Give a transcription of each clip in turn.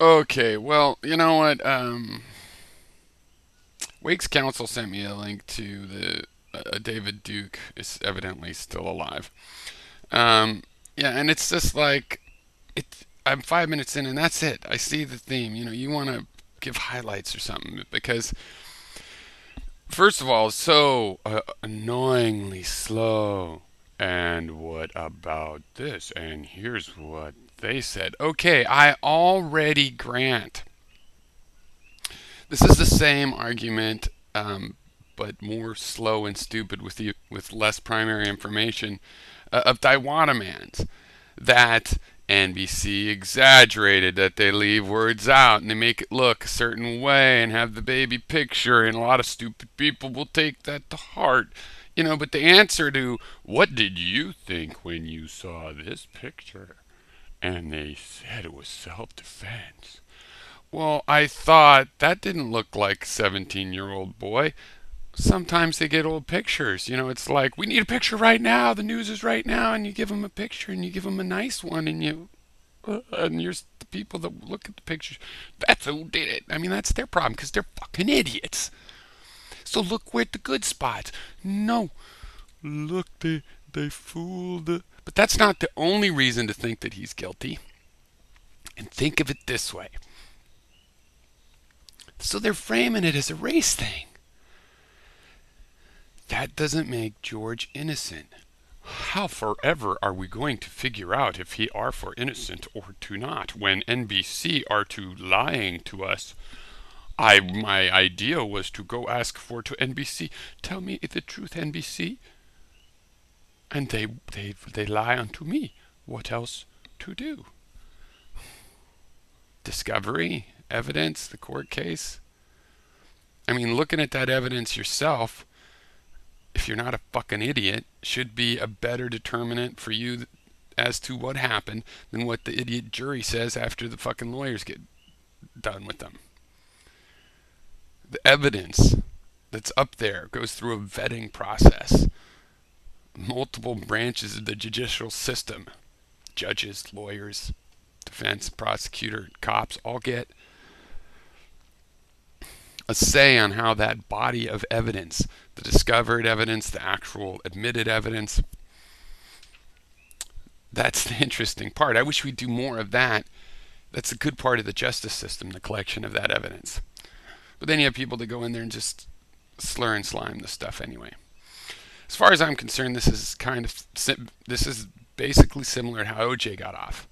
Okay, well, you know what? Wake's counsel sent me a link to the David Duke is evidently still alive. Um, yeah, and it's just like it. I'm 5 minutes in, and that's it. I see the theme. You want to give highlights or something because, first of all, it's so annoyingly slow. And what about this? And here's what they said. Okay, I already grant this is the same argument, but more slow and stupid with less primary information of Daiwanamans that NBC exaggerated, that they leave words out and they make it look a certain way and have the baby picture, and a lot of stupid people will take that to heart. But the answer to what did you think when you saw this picture? And they said it was self-defense. Well, I thought that didn't look like a 17-year-old boy. Sometimes they get old pictures. It's like, we need a picture right now. The news is right now. And you give them a picture and you give them a nice one. And you're the people that look at the pictures. That's who did it. I mean, that's their problem because they're fucking idiots. So look where the good spots. No. Look, they fooled. But that's not the only reason to think that he's guilty. And think of it this way. So they're framing it as a race thing. That doesn't make George innocent. How forever are we going to figure out if he are for innocent or to not when NBC are to lying to us? My idea was to go ask for to NBC, tell me the truth, NBC, and they lie unto me. What else to do? Discovery, evidence, the court case. I mean, looking at that evidence yourself, if you're not a fucking idiot, should be a better determinant for you as to what happened than what the idiot jury says after the fucking lawyers get done with them. The evidence that's up there goes through a vetting process. Multiple branches of the judicial system, judges, lawyers, defense, prosecutor, cops, all get a say on how that body of evidence, the discovered evidence, the actual admitted evidence, that's the interesting part. I wish we'd do more of that. That's a good part of the justice system, the collection of that evidence. But then you have people that go in there and just slur and slime the stuff anyway. As far as I'm concerned, this is basically similar to how OJ got off.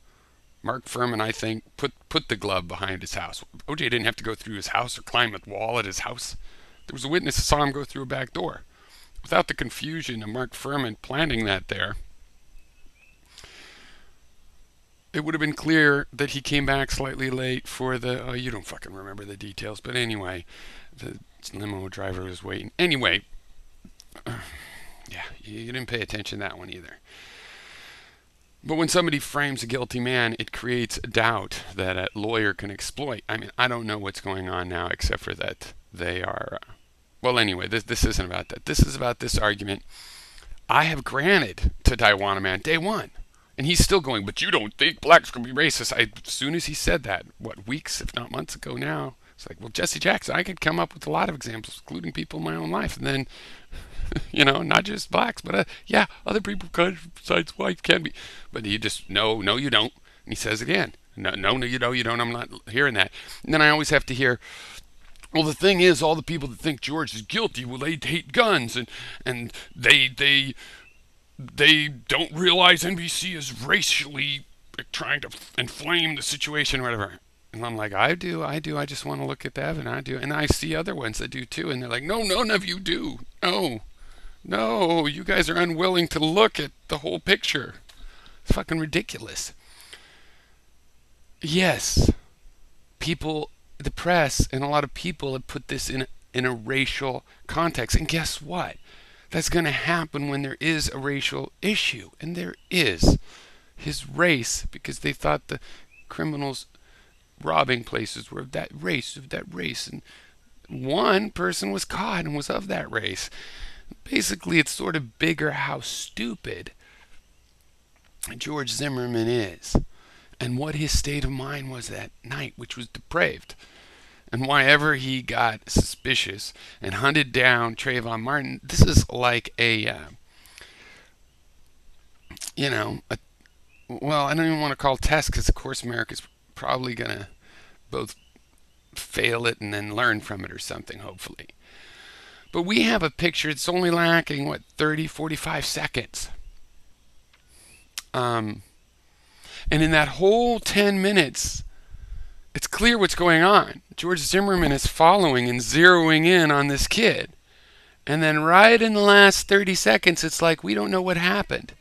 Mark Furman, I think, put the glove behind his house. OJ didn't have to go through his house or climb a wall at his house. There was a witness who saw him go through a back door. Without the confusion of Mark Furman planting that there, it would have been clear that he came back slightly late for the. You don't fucking remember the details, but anyway, the limo driver was waiting. Anyway, yeah, you didn't pay attention to that one either. But when somebody frames a guilty man, it creates doubt that a lawyer can exploit. I mean, I don't know what's going on now, except for that they are. Well, anyway, this isn't about that. This is about this argument. I have granted to Daiwana Man day one. And he's still going, but you don't think blacks can be racist. As soon as he said that, what, weeks, if not months ago now, it's like, well, Jesse Jackson, I could come up with a lot of examples, including people in my own life. And then, not just blacks, but yeah, other people besides whites can be. But he just, no, you don't. And he says again, no, you don't. I'm not hearing that. And then I always have to hear, well, the thing is, all the people that think George is guilty, well, they hate guns, and they don't realize NBC is racially trying to inflame the situation or whatever. And I'm like, I do. I just want to look at the evidence. I do. And I see other ones that do too. And they're like, no, none of you do. No, you guys are unwilling to look at the whole picture. It's fucking ridiculous. Yes, people, the press, and a lot of people have put this in a racial context. And guess what? That's going to happen when there is a racial issue. And there is. His race, because they thought the criminals robbing places were of that race. And one person was caught and was of that race. Basically, it's sort of bigger how stupid George Zimmerman is. and what his state of mind was that night, which was depraved. And why ever he got suspicious and hunted down Trayvon Martin, this is like you know, a, well, I don't even want to call it test because, of course, America's probably going to both fail it and then learn from it or something, hopefully. But we have a picture, it's only lacking, what, 30, 45 seconds. And in that whole 10 minutes, it's clear what's going on. George Zimmerman is following and zeroing in on this kid. And then right in the last 30 seconds, it's like, we don't know what happened.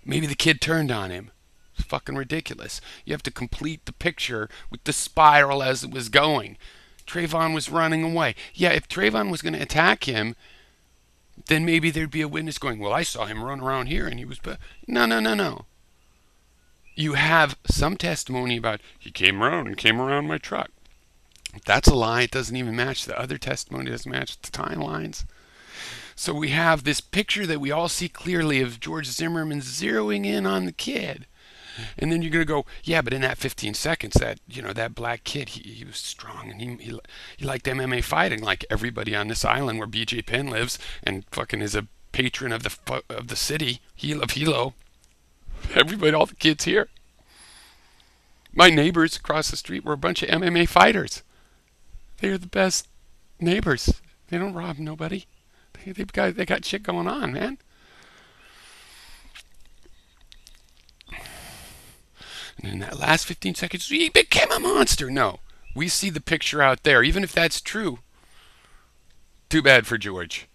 Maybe the kid turned on him. It's fucking ridiculous. You have to complete the picture with the spiral as it was going. Trayvon was running away. Yeah, if Trayvon was going to attack him, then maybe there'd be a witness going, well, I saw him run around here and he was... No, no, no, no. You have some testimony about, he came around my truck. That's a lie. It doesn't even match. The other testimony doesn't match the timelines. So we have this picture that we all see clearly of George Zimmerman zeroing in on the kid. And then you're going to go, yeah, but in that 15 seconds, that black kid, he was strong and he liked MMA fighting like everybody on this island where BJ Penn lives and fucking is a patron of the city, of Hilo. Everybody, all the kids here. My neighbors across the street were a bunch of MMA fighters. They're the best neighbors. They don't rob nobody. They got shit going on, man. And in that last 15 seconds, he became a monster. No, we see the picture out there. Even if that's true, too bad for George.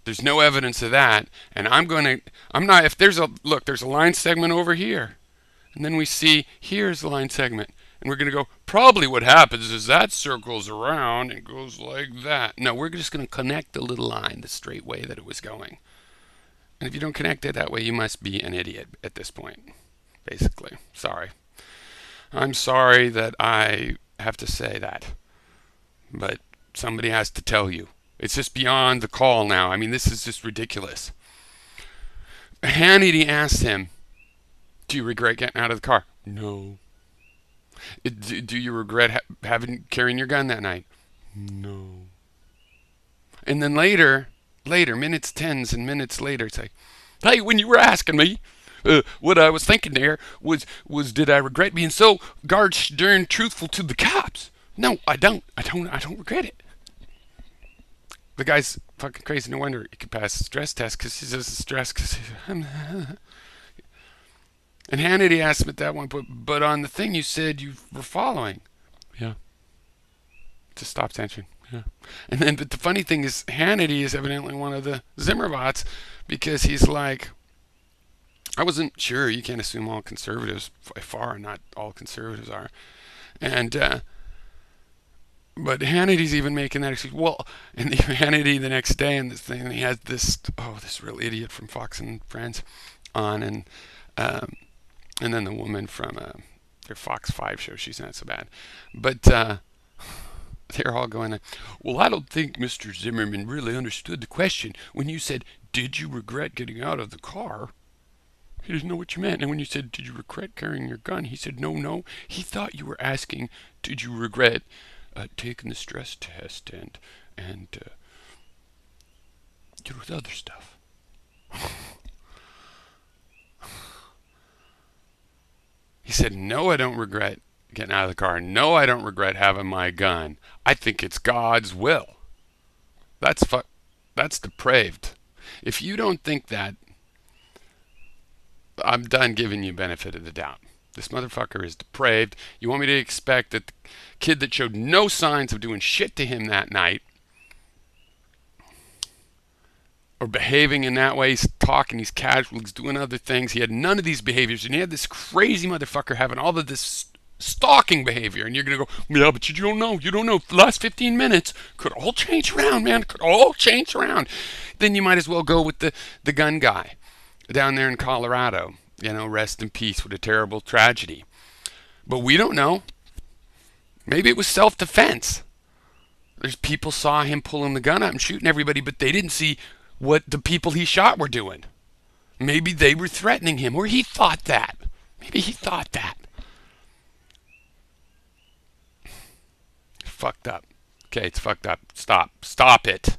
There's no evidence of that. And if there's a line segment over here. And then we see, here's the line segment. And we're going to go, probably what happens is that circles around and goes like that. No, we're just going to connect the little line the straight way that it was going. And if you don't connect it that way, you must be an idiot at this point, basically. Sorry. I'm sorry that I have to say that. But somebody has to tell you. It's just beyond the call now. I mean, this is just ridiculous. Hannity asked him, do you regret getting out of the car? No. Do you regret carrying your gun that night? No. And then later, minutes, tens and minutes later, it's like, hey, when you were asking me, what I was thinking there was did I regret being so gosh darn truthful to the cops? No, I don't. I don't regret it. The guy's fucking crazy. No wonder he could pass the stress test because he's just stressed. And Hannity asked him at that one point, but on the thing you said you were following. Yeah. Just stops answering. Yeah. And then, but the funny thing is, Hannity is evidently one of the Zimmerbots because he's like, I wasn't sure. You can't assume all conservatives, by far, not all conservatives are. And, but Hannity's even making that excuse. Well, and Hannity the next day and this thing, and he has this real idiot from Fox and Friends on, and then the woman from their Fox 5 show, she's not so bad. But they're all going, well, I don't think Mr. Zimmerman really understood the question. When you said, did you regret getting out of the car? He didn't know what you meant. And when you said, did you regret carrying your gun? He said, no. He thought you were asking, did you regret taking the stress test and the other stuff. He said, no, I don't regret getting out of the car. No, I don't regret having my gun. I think it's God's will. That's depraved. If you don't think that, I'm done giving you benefit of the doubt. This motherfucker is depraved. You want me to expect that the kid that showed no signs of doing shit to him that night or behaving in that way, he's talking, he's casual, he's doing other things, he had none of these behaviors, and he had this crazy motherfucker having all of this stalking behavior, and you're going to go, yeah, but you don't know, the last 15 minutes could all change around, man, could all change around. Then you might as well go with the gun guy down there in Colorado. Rest in peace, what a terrible tragedy. But we don't know. Maybe it was self-defense. There's people saw him pulling the gun out and shooting everybody, but they didn't see what the people he shot were doing. Maybe they were threatening him, or he thought that. Maybe he thought that. fucked up. Okay, it's fucked up. Stop. Stop it.